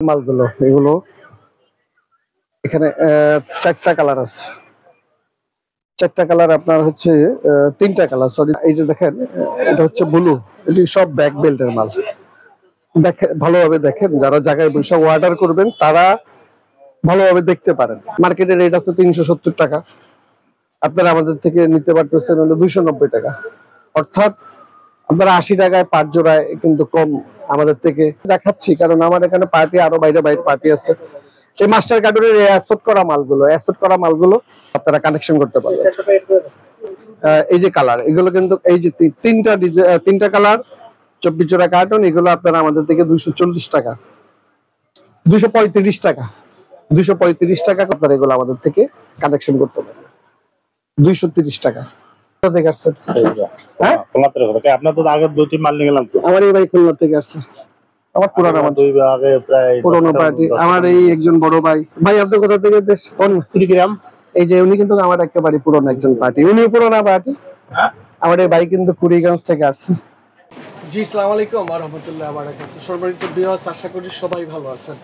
মালগুলো এগুলো এখানে চারটা কালার আছে। চারটা কালার আপনার হচ্ছে তিনটা কালার, সরি। এই যে দেখেন, এটা হচ্ছে ব্লু। এটি সব ব্যাক বেল্টের মাল। দেখেন ভালোভাবে, দেখেন যারা জায়গায় বসে অর্ডার করবেন তারা ভালোভাবে দেখতে পারেন। মার্কেটের রেট আছে 370 টাকা, আপনারা আমাদের থেকে নিতে পারতেছেন হলো 290 টাকা। অর্থাৎ আপনারা 80 টাকায় 5 জোড়ায় কিন্তু কম আমাদের থেকে দেখাচ্ছি, কারণ আমার এখানে পার্টি আরো বাইরে বাইরে পার্টি আছে। এই মাস্টার কার্টুনের অ্যাসেট করা মালগুলো আপনারা কানেকশন করতে পারবেন। এই যে কালার, এগুলো কিন্তু এই যে তিনটা কালার 24 জোড়া কার্টুন, এগুলো আপনারা আমাদের থেকে 240 টাকা, 235 টাকা, 235 টাকা আপনারা এগুলো আমাদের থেকে কানেকশন করতে পারবেন। 230 টাকা থেকে আসছে। হ্যাঁ, আপনার তো আগে দুটি মাল নিয়ে গেলাম তো। আমার এই ভাই খুলনা থেকে আসছে, আমার পুরানো আগে প্রায় পুরোনো পার্টি। আমার এই একজন বড় ভাই। ভাই আপনি কোথা থেকে দেশ? কুড়িগ্রাম। এই যে উনি কিন্তু আমার একেবারে পুরোনো একজন পার্টি, উনি পুরোনো পার্টি। আমার এই ভাই কিন্তু কুড়িগ্রাম থেকে আসছে। জি, আসসালামু আলাইকুম ওয়া রাহমাতুল্লাহি ওয়া বারাকাতুহু। সম্মানিত ভিউয়ার্স, আশা করি সবাই ভালো আছেন।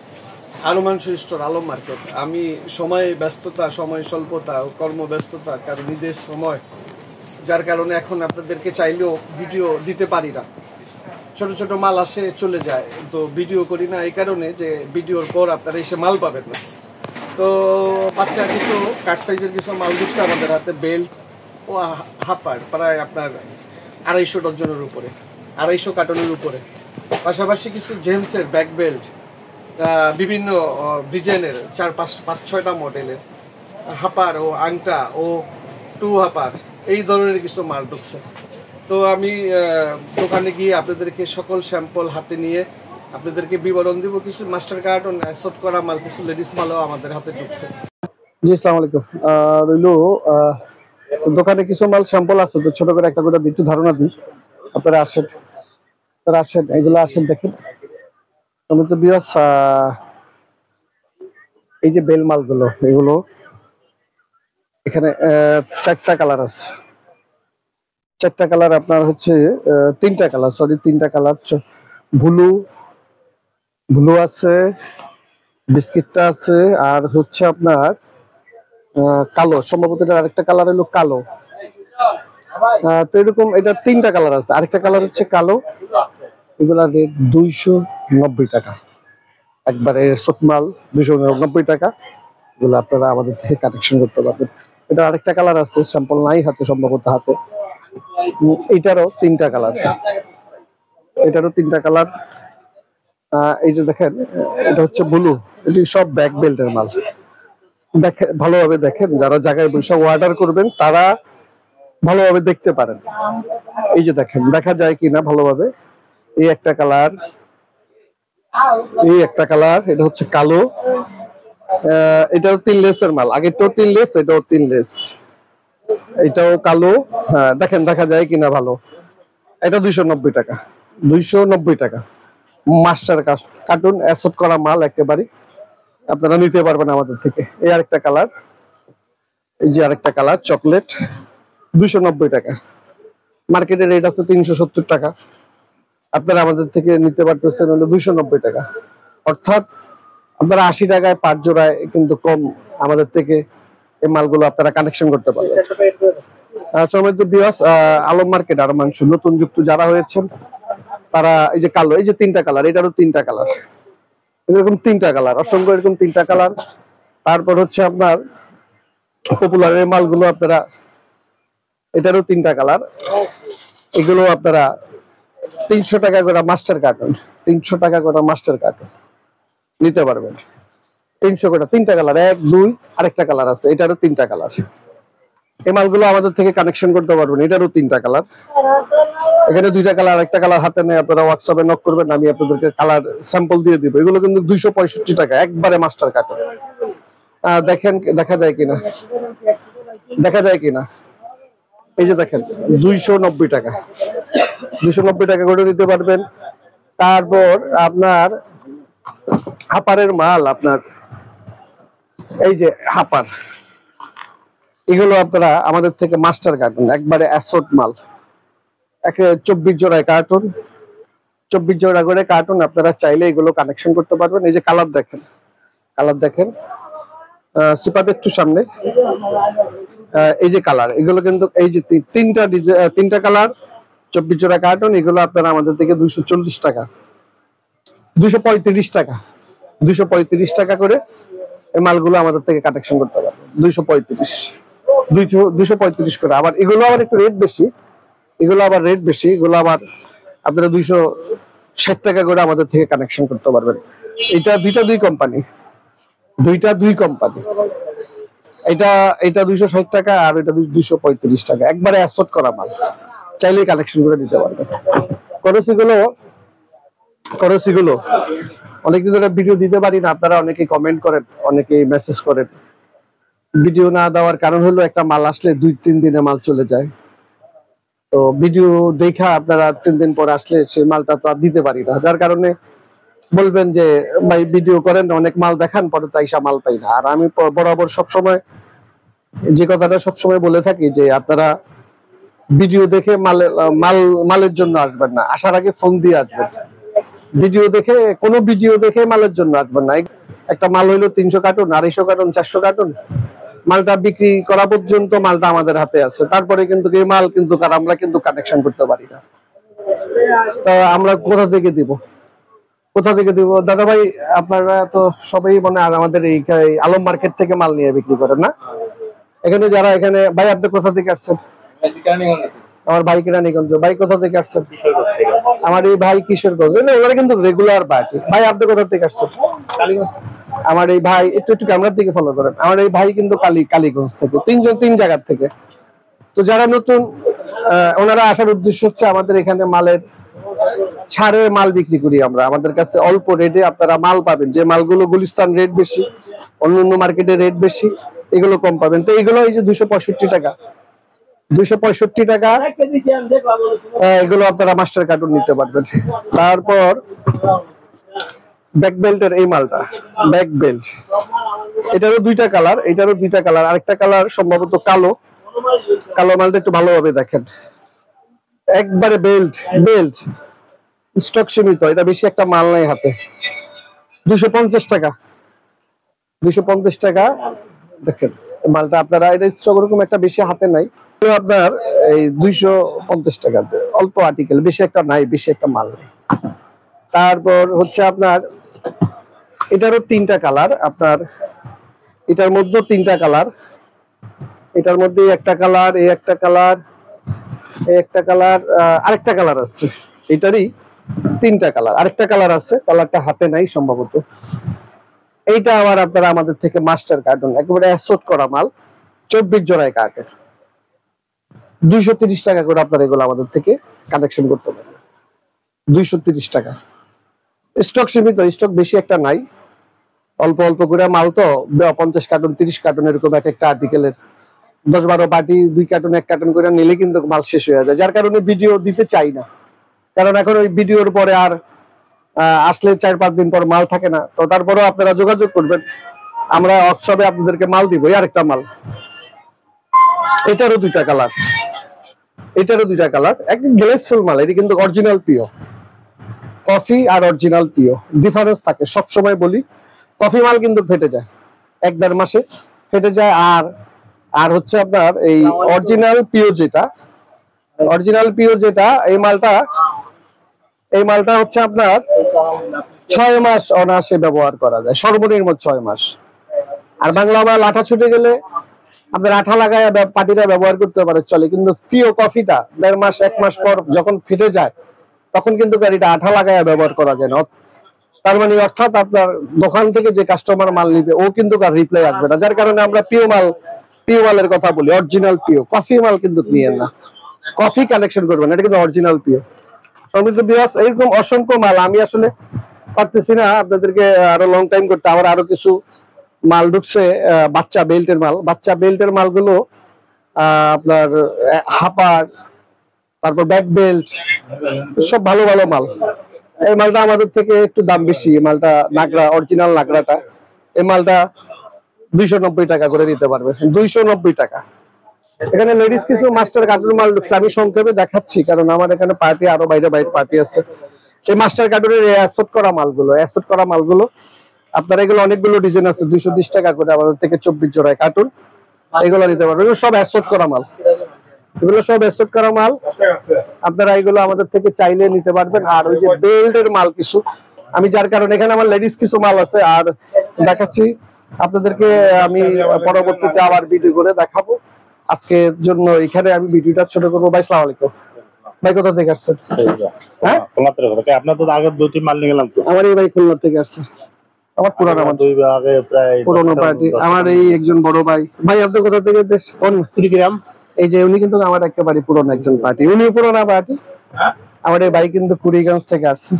আলমান স্টোর, আলম মার্কেট। আমি সময় ব্যস্ততা, সময় স্বল্পতা, কর্মব্যস্ততা, কারণ ঈদের সময়, যার কারণে এখন আপনাদেরকে চাইলেও ভিডিও দিতে পারি না। ছোট ছোট মাল আসে চলে যায়, তো ভিডিও করি না এই কারণে যে ভিডিওর পর আপনারা এসে মাল পাবেন না। তো বাচ্চা কিছু কাট সাইজের কিছু মাল ঢুকছে আমাদের হাতে, বেল্ট ও হাপার প্রায় আপনার 250 ডজনের উপরে, 250 কার্টনের উপরে। পাশাপাশি কিছু জেন্টসের ব্যাক বেল্ট, বিভিন্ন ডিজাইনের 4-5-6টা মডেলের হাপার ও আংটা ও টু হাপার, এই ধরনের কিছু মাল ঢুকছে। তো আমি দোকানে গিয়ে আপনাদেরকে সকল স্যাম্পল হাতে নিয়ে আপনাদেরকে বিবরণ দিব। কিছু মাস্টার কার্টন অ্যাসেট করা মাল, কিছু লেডিস মালও আমাদের হাতে ঢুকছে। জি, আসসালামু আলাইকুম। রইলো দোকানে কিছু মাল স্যাম্পল আছে, তো ছোট করে একটা করে একটু ধারণা দিই। আপনারা আসেন, এগুলো আসেন দেখেন। এই যে বেল মালগুলো, এগুলো এখানে চারটা কালার আছে। চারটা কালার আপনার হচ্ছে তিনটা কালার, সরি তিনটা কালার। ব্লু আছে, বিস্কিটটা আছে, আর হচ্ছে আপনার কালো। সম্ভবত এটা আরেকটা কালার হলো কালো। তো এরকম এটা তিনটা কালার আছে। আরেকটা কালার হচ্ছে কালো। এগুলা রেট 290 টাকা, একবারে মাল 290 টাকা। এগুলো আপনারা আমাদের থেকে কালেকশন করতে পারবেন। এটা আরেকটা কালার আছে, স্যাম্পল নাই হাতে, সম্ভবত হাতে। এটারও তিনটা কালার, এই যে দেখেন, এটা হচ্ছে ব্লু। এটি সব ব্যাক বেল্টের মাল। দেখেন ভালোভাবে, দেখেন যারা জায়গায় বসে অর্ডার করবেন তারা ভালোভাবে দেখতে পারেন। এই যে দেখেন, দেখা যায় কিনা ভালোভাবে। এই একটা কালার, এটা হচ্ছে কালো। এটাও 3 লেসের মাল, আগেরটাও 3 লেস, এটাও 3 লেস। এটাও কালো। হ্যাঁ, দেখেন দেখা যায় কিনা ভালো। এটা 290 টাকা, 290 টাকা। মাস্টার কার্টুন অ্যাসেট করা মাল একেবারে আপনারা নিতে পারবেন আমাদের থেকে। এই আরেকটা কালার, এই যে আরেকটা কালার চকলেট, 290 টাকা। মার্কেটের রেট আছে 370 টাকা, আপনারা আমাদের থেকে নিতে পারতেছেন হলো 290 টাকা। অর্থাৎ আপনারা 80 টাকায় 5 জোড়ায় কিন্তু কম আমাদের থেকে এই মালগুলো আপনারা কানেকশন করতে পারবেন। সম্মানিত ভিউয়ার্স, আলম মার্কেট আর মাংস নতুন যুক্ত যারা হয়েছেন তারা এই যে কালো, এই যে তিনটা কালার, এটারও তিনটা কালার, এরকম তিনটা কালার, অসংখ্য এরকম তিনটা কালার। তারপর হচ্ছে আপনার পপুলারের মালগুলো আপনারা, এটারও তিনটা কালার। এগুলো আপনারা 300 টাকা করে মাস্টার কার্টন, 300 টাকা করে মাস্টার কার্টন নিতে পারবেন। 300 করে তিনটা কালার, 1, 2, আরেকটা কালার আছে, এটারও তিনটা কালার। এই মালগুলো আমাদের থেকে কানেকশন করতে পারবেন। এটারও তিনটা কালার, এখানে দুইটা কালার, একটা কালার হাতে নেই, আপনারা হোয়াটসঅ্যাপে নক করবেন, আমি আপনাদেরকে কালার স্যাম্পল দিয়ে দিব। এগুলো কিন্তু 265 টাকা, একবারে মাস্টার কার্টন। দেখেন দেখা যায় কিনা, এই যে দেখেন 290 টাকা, 290 টাকা করে নিতে পারবেন। তারপর আপনার হাপারের মাল, আপনার এই যে হাপার, এগুলো আপনারা আমাদের থেকে মাস্টার কার্টুন, একবারে অ্যাসোট মাল, 24 জোড়ায় কার্টুন, 24 জোড়া করে কার্টুন, আপনারা চাইলে এগুলো কানেকশন করতে পারবেন। এই যে কালার দেখেন, কালার দেখেন, সিপাতে একটু সামনে, এই যে কালার, এগুলো কিন্তু এই যে তিনটা কালার, 24 জোড়া কার্টুন, এগুলো আপনারা আমাদের থেকে 240 টাকা, 235 টাকা, 235 টাকা করে এই মালগুলো আমাদের থেকে কালেকশন করতে পারবেন। 235 করে। আবার এগুলো আবার একটু রেট বেশি, এগুলো আবার আপনারা 260 টাকা করে আমাদের থেকে কানেকশন করতে পারবেন। এটা দুই কোম্পানি, এটা 260 টাকা আর এটা 235 টাকা, একবারে অ্যাসট করা মাল, চাইলে কালেকশন করে দিতে পারবেন। করসিগুলো অনেকদিন ধরে ভিডিও দিতে পারি না, আপনারা অনেকেই কমেন্ট করেন, অনেকেই মেসেজ করেন। ভিডিও না দেওয়ার কারণ হলো একটা মাল আসলে 2-3 দিনে মাল চলে যায়, তো ভিডিও দেখা আপনারা 3 দিন পর আসলে সেই মালটা তো আর দিতে পারি না, যার কারণে বলবেন যে ভাই ভিডিও করেন, অনেক মাল দেখান, পরে তো আইসা মাল পাই না। আর আমি বরাবর সবসময় যে কথাটা সবসময় বলে থাকি যে আপনারা ভিডিও দেখে মালের জন্য আসবেন না, আসার আগে ফোন দিয়ে আসবেন। কোনো ভিডিও দেখে মালের জন্য আসবেন না। একটা মাল হইলো 300 কার্টুন, 250 কার্টুন, 400 কার্টুন, মালটা বিক্রি করা পর্যন্ত মালটা আমাদের হাতে আছে, তারপরে কিন্তু এই মাল কিন্তু আমরা কিন্তু কানেকশন করতে পারি না। তো আমরা কোথা থেকে দিব দাদা ভাই? আপনারা তো সবাই মনে হয় আমাদের এই আলম মার্কেট থেকে মাল নিয়ে বিক্রি করেন না? এখানে যারা ভাই, আপনি কোথা থেকে আসছেন? আমার ভাই কেরানীগঞ্জ। ভাই কোথা থেকে আসছেন? আমার এই ভাই কিশোরগঞ্জ। ওরা কিন্তু রেগুলার ভাই, আপনি কোথা থেকে আসছেন? আমার এই ভাই একটু ক্যামেরার দিকে ফলো করেন। আমার এই ভাই কিন্তু কালীগঞ্জ থেকে, তিন জায়গার থেকে। তো যারা নতুন, ওনারা আসার উদ্দেশ্য হচ্ছে আমাদের এখানে মালের ছাড়ের মাল বিক্রি করি আমরা। আমাদের কাছে অল্প রেটে আপনারা মাল পাবেন, যে মালগুলো গুলিস্তান রেট বেশি, অন্যান্য মার্কেটে রেট বেশি, এগুলো কম পাবেন। তো এগুলো এই যে 265 টাকা, 265 টাকা, এগুলো আপনারা মাস্টার কার্টুন নিতে পারবেন। তারপর ব্যাক বেল্টের এই মালটা, ব্যাক বেল্ট, এটারও দুইটা কালার, আরেকটা কালার সম্ভবত কালো মালটা একটু ভালোভাবে দেখেন, একবারে বেল্ট স্টক সীমিত, এটা বেশি একটা মাল নাই হাতে। 250 টাকা, 250 টাকা দেখেন মালটা। আপনারা এটা স্টক ওরকম একটা বেশি হাতে নাই, আপনার এই 250 টাকা, অল্প আর্টিকেল, বেশি একটা নাই, বেশি একটা মাল নেই। তারপর হচ্ছে আপনার এটারও 3টা কালার, আপনার এটার মধ্যে 3টা কালার, এটার মধ্যে একটা কালার, এই একটা কালার, এই একটা কালার, আরেকটা কালার আছে, এটারই 3টা কালার, আরেকটা কালার আছে, কালারটা হাতে নাই সম্ভবত। এইটা আবার আপনারা আমাদের থেকে মাস্টার কার্টুন, একেবারে অ্যাসট করা মাল, 24 জোড়ায় কার্টুন, 230 টাকা করে আপনারা এগুলো আমাদের থেকে কালেকশন করতে পারবেন। 230 টাকা, স্টক সীমিত, স্টক বেশি একটা নাই, অল্প অল্প করে মাল তো, 50 কার্টুন 30 কার্টুন এরকম একটা আর্টিকেলের 10-12 পার্টি 2 কার্টুন 1 কার্টুন করে নিলে কিন্তু মাল শেষ হয়ে যায়, যার কারণে ভিডিও দিতে চাই না। কারণ এখন ওই ভিডিওর পরে আর আসলে 4-5 দিন পর মাল থাকে না, তো তারপরেও আপনারা যোগাযোগ করবেন, আমরা ওয়ার্কশপে আপনাদেরকে মাল দিব। আরেকটা মাল, এটারও 2টা কালার, একদম গ্লেসফুল মাল, এটা কিন্তু অরিজিনাল পিও কফি আর অরিজিনাল পিও ডিফারেন্স থাকে। সব সময় বলি, কফি মাল কিন্তু ফেটে যায়, 1-1.5 মাসে ফেটে যায়। আর হচ্ছে আপনার এই অরিজিনাল পিও যেটা, এই মালটা হচ্ছে আপনার 6 মাস অনায়াসে ব্যবহার করা যায়, সর্বনিম্ন 6 মাস। আর বাংলা মাল আঠা ছুটে গেলে আপনার আঠা লাগায় পাটিরা ব্যবহার করতে পারে, চলে, কিন্তু পিও কফিটা 1.5 মাস 1 মাস পর যখন ফেটে যায়, তখন কিন্তু গাড়িটা আঠা লাগায় ব্যবহার করা যায় না। তার মানে অর্থাৎ আপনার দোকান থেকে যে কাস্টমার মাল নিবে, ও কিন্তু আর রিপ্লাই আসবে না, যার কারণে আমরা পিও মালের কথা বলি, অরিজিনাল পিও। কফি মাল কিন্তু নিয়েন না, কফি কালেকশন করবেন, এটা কিন্তু অরিজিনাল পিও। সমৃদ্ধ বিয়াস, এরকম অসংখ্য মাল, আমি আসলে পারতেছি না আপনাদেরকে আরো লং টাইম করতে। আমার আরো কিছু মাল ঢুকছে, বাচ্চা বেল্টের মালগুলো, আপনার হাপার, তারপর ব্যাক বেল্ট, সব ভালো মাল। এই মালটা আমাদের থেকে একটু দাম বেশি, এই মালটা নাগরা, অরিজিনাল নাগরাটা, এই মালটা 290 টাকা করে দিতে পারবে, 290 টাকা। এখানে লেডিস কিছু মাস্টার কার্টুন মাল ঢুকছে, আমি সংক্ষেপে দেখাচ্ছি, কারণ আমার এখানে পার্টি, আরো বাইরে পার্টি আছে। সেই মাস্টার কার্টুনের অ্যাসেট করা মালগুলো আপনার এগুলো অনেকগুলো ডিজাইন আছে, 220 টাকা করে আমাদের থেকে 24 জোড়ায় কার্টুন এগুলো নিতে পারবেন। এগুলো সব অ্যাসেট করা মাল, আপনারা এগুলো আমাদের থেকে চাইলে নিতে পারবেন। আর ওই যে বেল্টের মাল কিছু, আমি যার কারণে এখানে আমার লেডিস কিছু মাল আছে আর দেখাচ্ছি আপনাদেরকে, আমি পরবর্তীতে আবার ভিডিও করে দেখাবো। আজকের জন্য এখানে আমি ভিডিওটা ছোট করবো। ভাই আসসালামু আলাইকুম। ভাই কোথা থেকে আসছেন? হ্যাঁ, আপনার তো আগে দুটি মাল নিয়ে গেলাম তো। আমার এই ভাই খুলনা থেকে আসছে, আমার পুরানো পার্টি। আমার এই একজন বড় ভাই। ভাই আপনি কোথা থেকে? কুড়িগ্রাম। এই যে উনি কিন্তু আমার একেবারে পুরনো একজন পার্টি, উনি পুরোনো পার্টি। আমার এই ভাই কিন্তু কুড়িগ্রাম থেকে আসছে।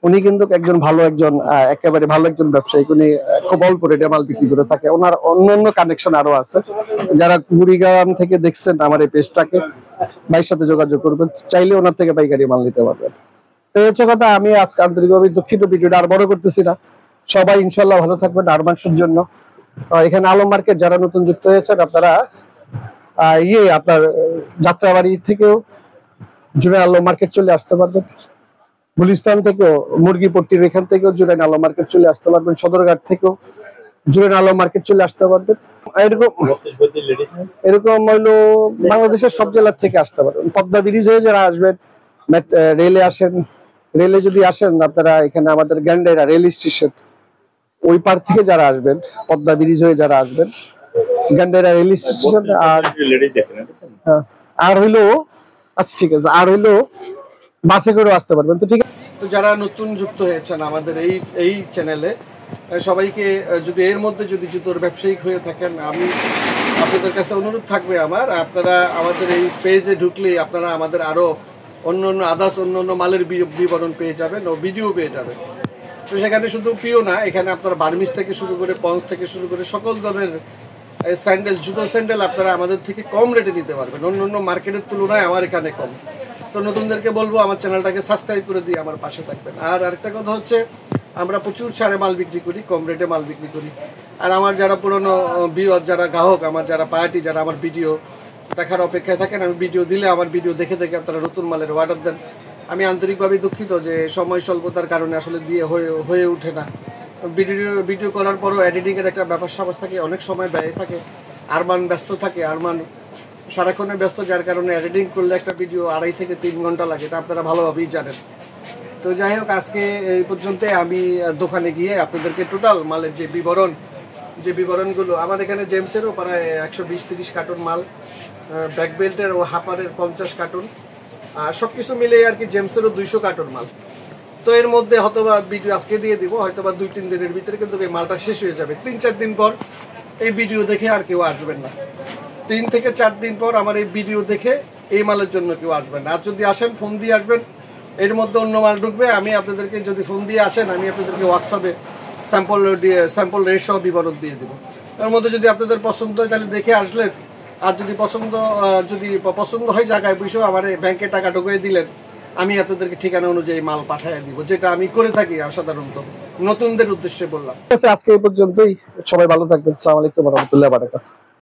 উনি কিন্তু একেবারে ভালো একজন ব্যবসায়ী। উনি খুব অল্প রেটে মাল বিক্রি করে থাকে। ওনার অন্যান্য কানেকশন আরো আছে। যারা কুড়িগ্রাম থেকে দেখছেন আমার এই পেজটাকে, ভাইয়ের সাথে যোগাযোগ করবেন, চাইলে ওনার থেকে পাইকারি মাল নিতে পারবেন। তো হচ্ছে কথা, আমি আজকে আন্তরিকভাবে দুঃখিত, ভিডিওটা আর বড় করতেছি না। সবাই ইনশাল্লাহ ভালো থাকবেন। আর মাংসের জন্য এখানে আলম মার্কেট যারা নতুন যুক্ত হয়েছেন, আপনারা আপনার যাত্রাবাড়ি থেকেও জুরাইন আলম মার্কেট চলে আসতে পারবেন। গুলিস্তান থেকেও, মুরগিপট্টির এখান থেকেও জুরাইন আলম মার্কেট চলে আসতে পারবেন। সদরঘাট থেকেও জুরাইন আলম মার্কেট চলে আসতে পারবেন। এরকম হইলো বাংলাদেশের সব জেলার থেকে আসতে পারবেন। পদ্মা ব্রিজ হয়ে যারা আসবেন, রেলে যদি আসেন আপনারা, এখানে আমাদের গ্যান্ডাইরা রেল স্টেশন ওই পার থেকে যারা আসবেন, পদ্মা ব্রিজ হয়ে যারা আসবেন, গ্যান্ডাইরা রেল স্টেশন। আর হইলো, আচ্ছা ঠিক আছে, আর হইলো বাসে করেও আসতে পারবেন। তো ঠিক আছে, তো যারা নতুন যুক্ত হয়েছেন আমাদের এই চ্যানেলে, সবাইকে যদি এর মধ্যে যদি জুতোর ব্যবসায়িক হয়ে থাকেন, আমি আপনাদের কাছে অনুরোধ থাকবে আমার, আপনারা আমাদের এই পেজে ঢুকলে আপনারা আমাদের আরো অন্য মালের বিবরণ পেয়ে যাবেন ও ভিডিও পেয়ে যাবেন। তো সেখানে শুধু পিও না, এখানে আপনারা বার্মিস থেকে শুরু করে, পঞ্চ থেকে শুরু করে সকল ধরনের জুতো স্যান্ডেল আপনারা আমাদের থেকে কম রেটে নিতে পারবেন। অন্য মার্কেটের তুলনায় আমার এখানে কম। তো নতুনদেরকে বলবো আমার চ্যানেলটাকে সাবস্ক্রাইব করে দিয়ে আমার পাশে থাকবেন। আর আরেকটা কথা হচ্ছে, আমরা প্রচুর ছাড়ে মাল বিক্রি করি, কম রেটে মাল বিক্রি করি। আর আমার যারা পুরনো যারা গ্রাহক, আমার যারা পার্টি, যারা আমার ভিডিও দেখার অপেক্ষায় থাকেন, আমি ভিডিও দিলে আমার ভিডিও দেখে আপনারা নতুন মালের অর্ডার দেন। আমি আন্তরিকভাবে দুঃখিত যে সময় স্বল্পতার কারণে আসলে দিয়ে হয়ে ওঠে না। ভিডিও করার পরও এডিটিং এর একটা ব্যাপার স্যাপার থাকে, অনেক সময় ব্যয় থাকে। আরমান ব্যস্ত থাকে, আরমান সারাক্ষণে ব্যস্ত, যার কারণে এডিটিং করলে একটা ভিডিও 2.5 থেকে 3 ঘন্টা লাগে, এটা আপনারা ভালোভাবেই জানেন। তো যাই হোক, আজকে এই পর্যন্ত। আমি দোকানে গিয়ে আপনাদেরকে টোটাল মালের যে বিবরণগুলো, আমার এখানে জেমসেরও প্রায় 120-30 কার্টুন মাল, ব্যাক বেল্টের ও হাপারের 50 কার্টুন, আর সবকিছু মিলে আর কি জেমসেরও 200 কার্টুন মাল। তো এর মধ্যে হয়তোবা ভিডিও আজকে দিয়ে দিব, হয়তোবা 2-3 দিনের ভিতরে কিন্তু এই মালটা শেষ হয়ে যাবে। 3-4 দিন পর এই ভিডিও দেখে আর কেউ আসবেন না। 3 থেকে 4 দিন পর আমার এই ভিডিও দেখে এই মালের জন্য কেউ আসবেন না। আর যদি আসেন, ফোন দিয়ে আসবেন, এর মধ্যে অন্য মাল ঢুকবে। আমি আপনাদেরকে, যদি ফোন দিয়ে আসেন, আমি আপনাদেরকে হোয়াটসঅ্যাপে স্যাম্পল রেট সহ বিবরণ দিয়ে দেবো। তার মধ্যে যদি আপনাদের পছন্দ হয় তাহলে দেখে আসলেন, আর যদি পছন্দ হয় জায়গায় বসে আমার ব্যাংকে টাকা ঢুকিয়ে দিলেন, আমি আপনাদেরকে ঠিকানা অনুযায়ী মাল পাঠিয়ে দিব, যেটা আমি করে থাকি সাধারণত। নতুনদের উদ্দেশ্যে বললাম। আজকে এই পর্যন্তই, সবাই ভালো থাকবেন। আসসালামু আলাইকুম ওয়া রাহমাতুল্লাহি ওয়া বারাকাতুহু।